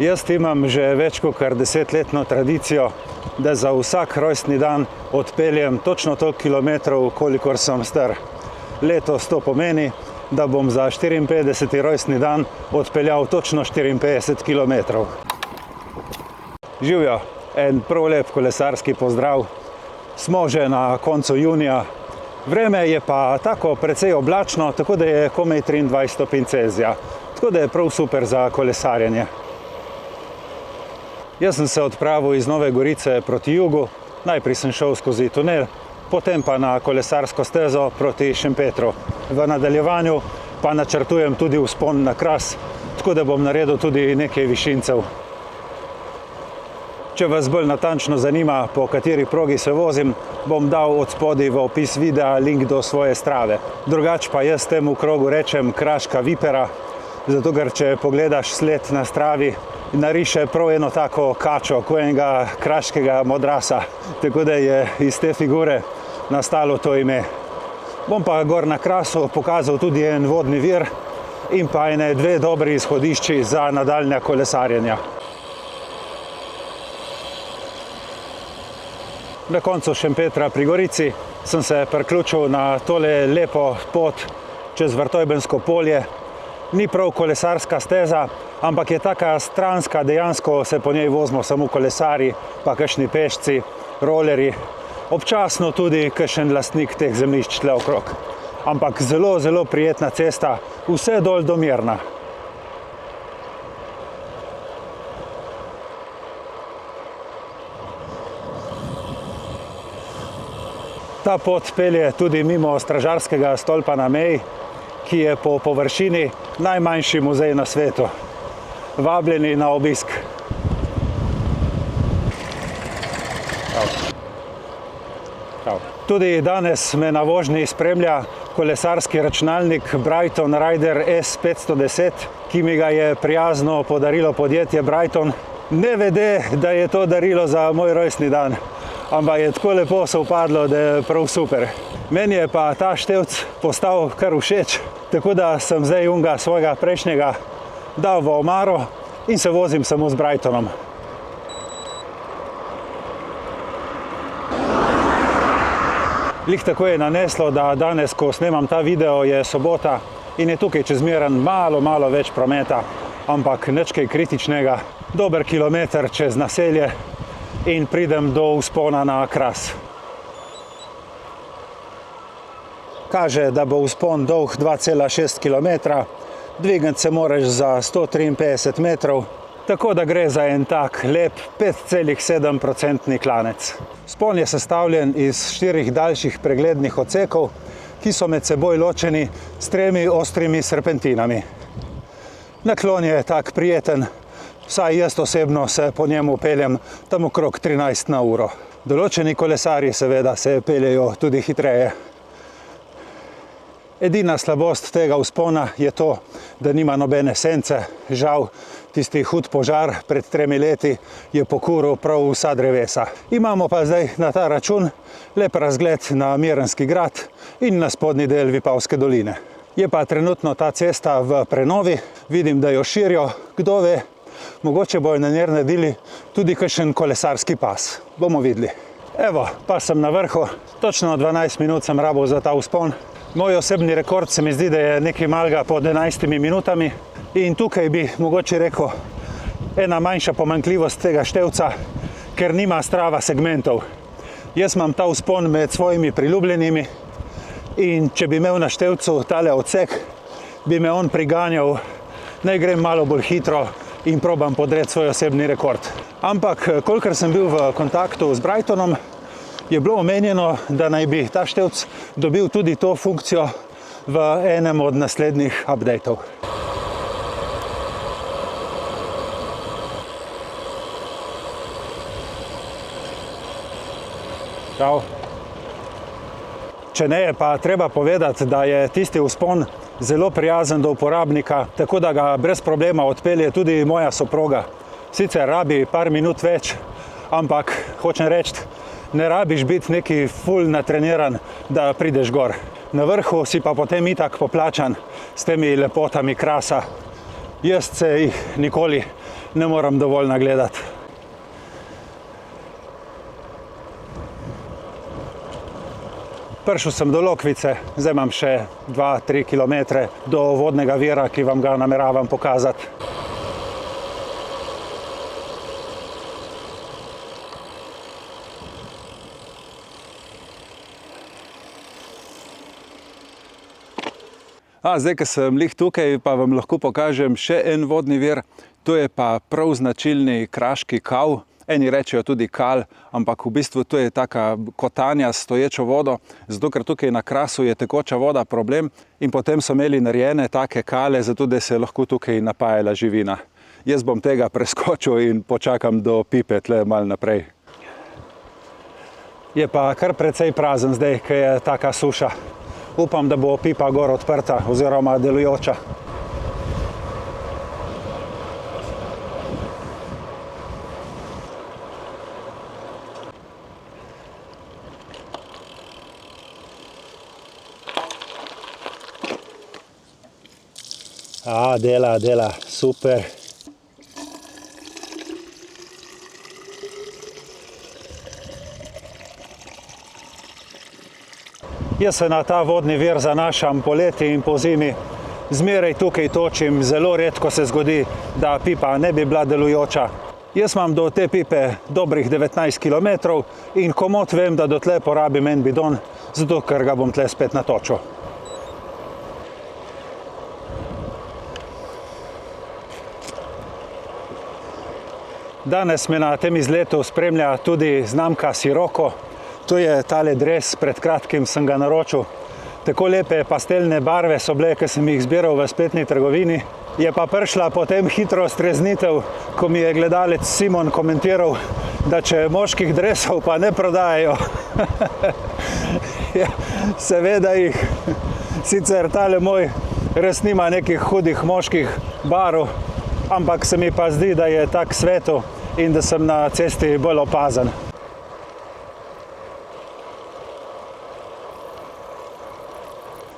Jaz imam že več kot 10-letno tradicijo, da za vsak rojstni dan odpeljem točno toliko kilometrov, kolikor sem star. Letos to pomeni, da bom za 54. rojstni dan odpeljal točno 54 kilometrov. Živjo, en prav lep kolesarski pozdrav. Smo že na koncu junija. Vreme je pa tako precej oblačno, tako da je komaj 23 stopinj Celzija. Tako da je prav super za kolesarjenje. Jaz sem se odpravil iz Nove Gorice proti jugu, najprej sem šel skozi tunel, potem pa na kolesarsko stezo proti Šempetru. V nadaljevanju pa načrtujem tudi vzpon na Kras, tako da bom naredil tudi nekaj višincev. Če vas bolj natančno zanima, po kateri progi se vozim, bom dal od spodaj v opis videa link do svoje Strave. Drugače pa jaz temu krogu rečem Kraška vipera, zato ker če pogledaš sled na Stravi, nariše prav eno tako kačo, kot enega kraškega modrasa, tako da je iz te figure nastalo to ime. Bom pa gor na Krasu pokazal tudi en vodni vir in pa ene dve dobri izhodišči za nadaljnja kolesarjenja. Na koncu Šempetra pri Gorici sem se priključil na tole lepo pot čez Vrtojbensko polje. Ni prav kolesarska steza, ampak je taka stranska, dejansko se po njej vozimo samo kolesarji, pa kakšni pešci, rolerji, občasno tudi kakšen lastnik teh zemljišč tle okrog. Ampak zelo, zelo prijetna cesta, vse dol do Mirna. Ta pot pelje tudi mimo stražarskega stolpa na meji, ki je po površini najmanjši muzej na svetu. Vabljeni na obisk. Tudi danes me na vožnji spremlja kolesarski računalnik Brighton Rider S510, ki mi ga je prijazno podarilo podjetje Brighton. Ne vede, da je to darilo za moj rojstni dan, ampak je tako lepo sovpadlo, da je prav super. Meni je pa ta števc postal kar všeč, tako da sem zdaj unga svojega prejšnjega dal v omaro in se vozim samo z Brightonom. Glih tako je naneslo, da danes, ko snemam ta video, je sobota in je tukaj čez Miren malo več prometa, ampak nič kaj kritičnega. Dober kilometer čez naselje in pridem do vzpona na Kras. Kaže, da bo vzpon dolg 2,6 km, dvigniti se moraš za 153 metrov, tako da gre za en tak lep 5,7% klanec. Vzpon je sestavljen iz 4 daljših preglednih odsekov, ki so med seboj ločeni s 3 ostrimi serpentinami. Naklon je tak prijeten, vsaj jaz osebno se po njemu peljem tam okrog 13 na uro. Določeni kolesarji seveda se peljejo tudi hitreje. Edina slabost tega vzpona je to, da nima nobene sence. Žal, tisti hud požar pred 3 leti je pokuril prav vsa drevesa. Imamo pa zdaj na ta račun lep razgled na Mirenski grad in na spodnji del Vipavske doline. Je pa trenutno ta cesta v prenovi, vidim, da jo širijo, kdo ve, mogoče bojo na njej naredili tudi kakšen kolesarski pas. Bomo videli. Evo, pa sem na vrhu, točno 12 minut sem rabil za ta vzpon. Moj osebni rekord se mi zdi, da je nekaj malega pod 11 minutami in tukaj bi mogoče rekel ena manjša pomanjkljivost tega števca, ker nima Strava segmentov. Jaz imam ta vzpon med svojimi priljubljenimi in če bi imel na števcu tale odsek, bi me on priganjal, naj grem malo bolj hitro in probam podreti svoj osebni rekord. Ampak, kolikor sem bil v kontaktu z Brightonom, je bilo omenjeno, da naj bi ta števc dobil tudi to funkcijo v enem od naslednjih updateov. Čau. Če ne, je pa treba povedati, da je tisti vzpon zelo prijazen do uporabnika, tako da ga brez problema odpelje tudi moja soproga. Sicer rabi par minut več, ampak hočem reči, ne rabiš biti neki ful natreniran, da prideš gor. Na vrhu si pa potem itak poplačan s temi lepotami Krasa. Jaz se jih nikoli ne moram dovolj nagledati. Prišel sem do Lokvice, zdaj imam še 2-3 km do vodnega vira, ki vam ga nameravam pokazati. Zdaj, ko sem lih tukaj, pa vam lahko pokažem še en vodni vir. To je pa prav značilni kraški kav. Eni rečejo tudi kal, ampak v bistvu to je taka kotanja s stoječo vodo, zato ker tukaj na Krasu je tekoča voda problem in potem so imeli narejene take kale, zato da se lahko tukaj napajala živina. Jaz bom tega preskočil in počakam do pipe tle malo naprej. Je pa kar precej prazen zdaj, ko je taka suša. Upam, da bo pipa gor odprta oziroma delujoča. Dela, super. Jaz se na ta vodni vir zanašam poleti in pozimi. Zmeraj tukaj točim, zelo redko se zgodi, da pipa ne bi bila delujoča. Jaz imam do te pipe dobrih 19 km in komot vem, da dotle porabim en bidon, zato ker ga bom tle spet natočil. Danes me na tem izletu spremlja tudi znamka Sirocco. To je tale dres, pred kratkim sem ga naročil. Tako lepe pastelne barve so bile, ko sem jih zbiral v spletni trgovini. Je pa prišla potem hitro streznitev, ko mi je gledalec Simon komentiral, da če moških dresov pa ne prodajajo. Seveda jih. Sicer tale moj res nima nekih hudih moških barv, ampak se mi pa zdi, da je tak svetel in da sem na cesti bolj opazen.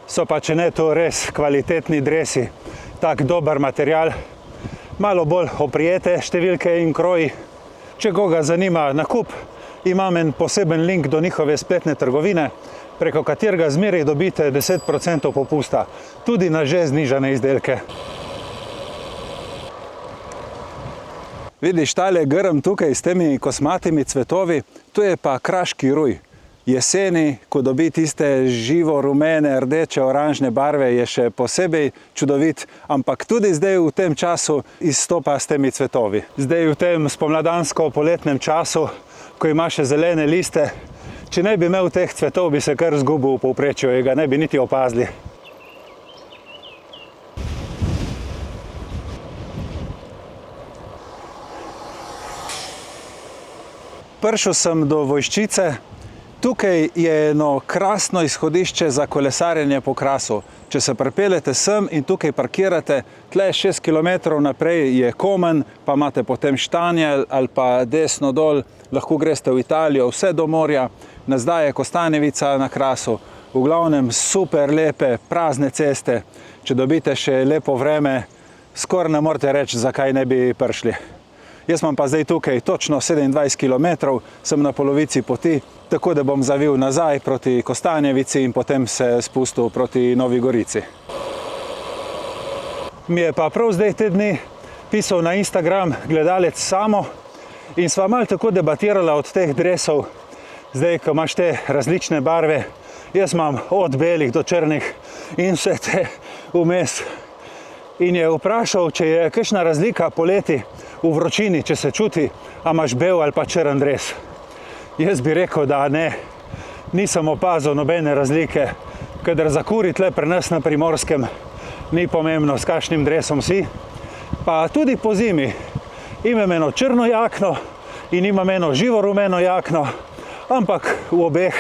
So pa, če ne, to res kvalitetni dresi, tak dober material, malo bolj oprijete številke in kroji. Če koga zanima nakup, imam en poseben link do njihove spletne trgovine, preko katerega zmeraj dobite 10% popusta, tudi na že znižane izdelke. Vidiš tale grm tukaj s temi kosmatimi cvetovi, to je pa kraški ruj. Jeseni, ko dobi tiste živo rumene, rdeče, oranžne barve, je še posebej čudovit, ampak tudi zdaj v tem času izstopa s temi cvetovi. Zdaj v tem spomladansko-poletnem času, ko ima še zelene liste, če ne bi imel teh cvetov, bi se kar zgubil v povprečju, ga ne bi niti opazili. Prišel sem do Vojščice. Tukaj je eno krasno izhodišče za kolesarjenje po Krasu. Če se pripeljete sem in tukaj parkirate, tle 6 km naprej je Komen, pa imate potem Štanjel ali pa desno dol, lahko greste v Italijo, vse do morja, nazdaj je Kostanjevica na Krasu. V glavnem super lepe, prazne ceste. Če dobite še lepo vreme, skoraj ne morete reči, zakaj ne bi prišli. Jaz imam pa zdaj tukaj točno 27 km, sem na polovici poti, tako da bom zavil nazaj proti Kostanjevici in potem se spustil proti Novi Gorici. Mi je pa prav zdaj te dni pisal na Instagram gledalec Samo in sva malo tako debatirala od teh dresov. Zdaj, ko imaš te različne barve, jaz imam od belih do črnih in vse te vmes. In je vprašal, če je kakšna razlika poleti v vročini, če se čuti, a imaš bel ali pa črn dres. Jaz bi rekel, da ne, nisem opazil nobene razlike, kadar zakuri tle pri nas na Primorskem, ni pomembno, s kakšnim dresom si. Pa tudi po zimi imam eno črno jakno in imam eno živo rumeno jakno, ampak v obeh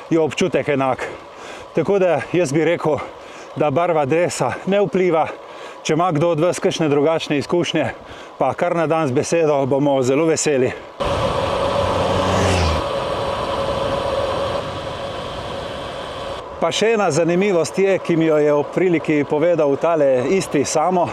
je občutek enak. Tako da jaz bi rekel, da barva dresa ne vpliva. Če ima kdo od vas kakšne drugačne izkušnje, pa kar na dan z besedo, bomo zelo veseli. Pa še ena zanimivost je, ki mi jo je ob priliki povedal tale isti Samo.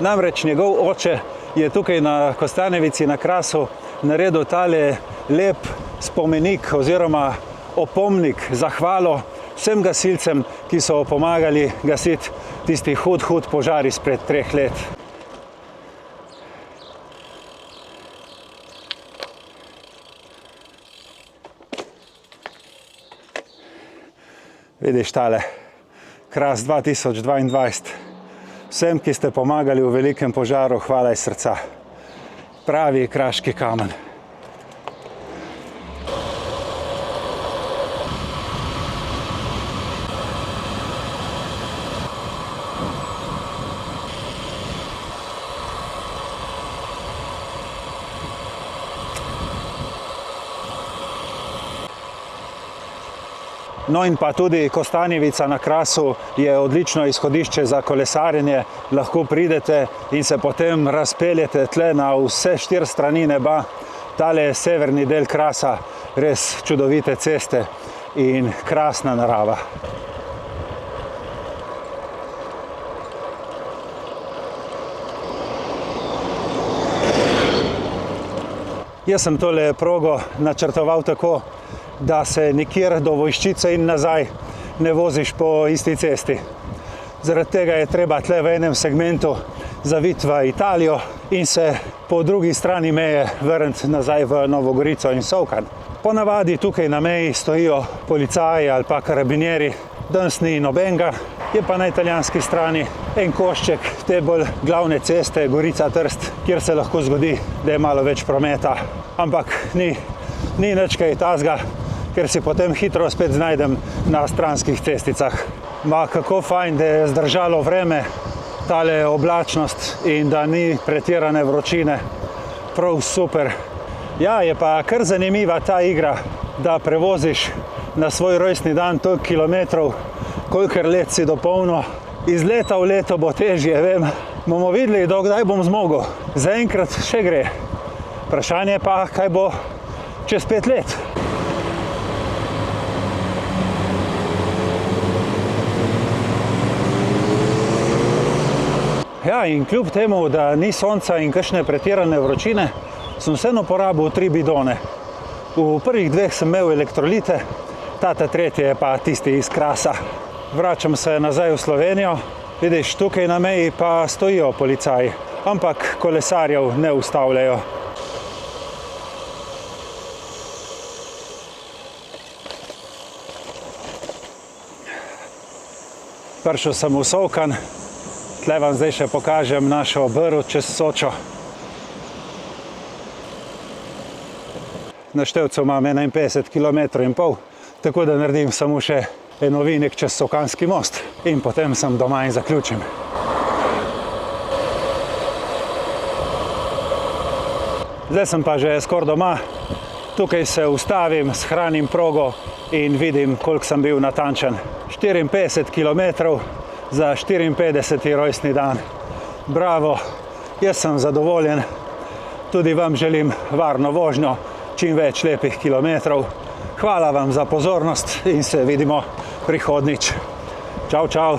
Namreč njegov oče je tukaj na Kostanjevici na Krasu naredil tale lep spomenik oziroma opomnik, zahvalo vsem gasilcem, ki so pomagali gasiti tisti hud požar izpred 3 let. Vidiš tale, Kras 2022. Vsem, ki ste pomagali v velikem požaru, hvala iz srca. Pravi kraški kamen. No in pa tudi Kostanjevica na Krasu je odlično izhodišče za kolesarjenje. Lahko pridete in se potem razpeljete tle na vse 4 strani neba. Tale severni del Krasa, res čudovite ceste in krasna narava. Jaz sem tole progo načrtoval tako, da se nikjer do Vojščice in nazaj ne voziš po isti cesti. Zaradi tega je treba tle v enem segmentu zaviti v Italijo in se po drugi strani meje vrniti nazaj v Novo Gorico in Solkan. Ponavadi tukaj na meji stojijo policaji ali pa karabinjeri, danes ni nobenega, je pa na italijanski strani en košček te bolj glavne ceste Gorica-Trst, kjer se lahko zgodi, da je malo več prometa, ampak ni nič kaj takega, ker si potem hitro spet znajdem na stranskih cesticah. Kako fajn, da je zdržalo vreme, tale oblačnost in da ni pretirane vročine. Prav super. Ja, je pa kar zanimiva ta igra, da prevoziš na svoj rojstni dan toliko kilometrov, kolikor let si dopolnil. Iz leta v leto bo težje, vem. Bomo videli, do kdaj bom zmogel. Zaenkrat še gre. Vprašanje pa, kaj bo čez 5 let. Ja, in kljub temu, da ni sonca in kakšne pretirane vročine, sem vseeno porabil 3 bidone. V prvih 2 sem imel elektrolite, ta tretji je pa tisti iz Krasa. Vračam se nazaj v Slovenijo, vidiš, tukaj na meji pa stojijo policaji, ampak kolesarjev ne ustavljajo. Prišel sem v Solkan. Tle vam zdaj še pokažem našo brv čez Sočo. Na števcu imam 51,5 km, tako da naredim samo še en ovinek čez Solkanski most in potem sem doma in zaključim. Zdaj sem pa že skoraj doma. Tukaj se ustavim, shranim progo in vidim, koliko sem bil natančen. 54 km. Za 54. rojstni dan. Bravo, jaz sem zadovoljen. Tudi vam želim varno vožnjo, čim več lepih kilometrov. Hvala vam za pozornost in se vidimo prihodnjič. Čau, čau.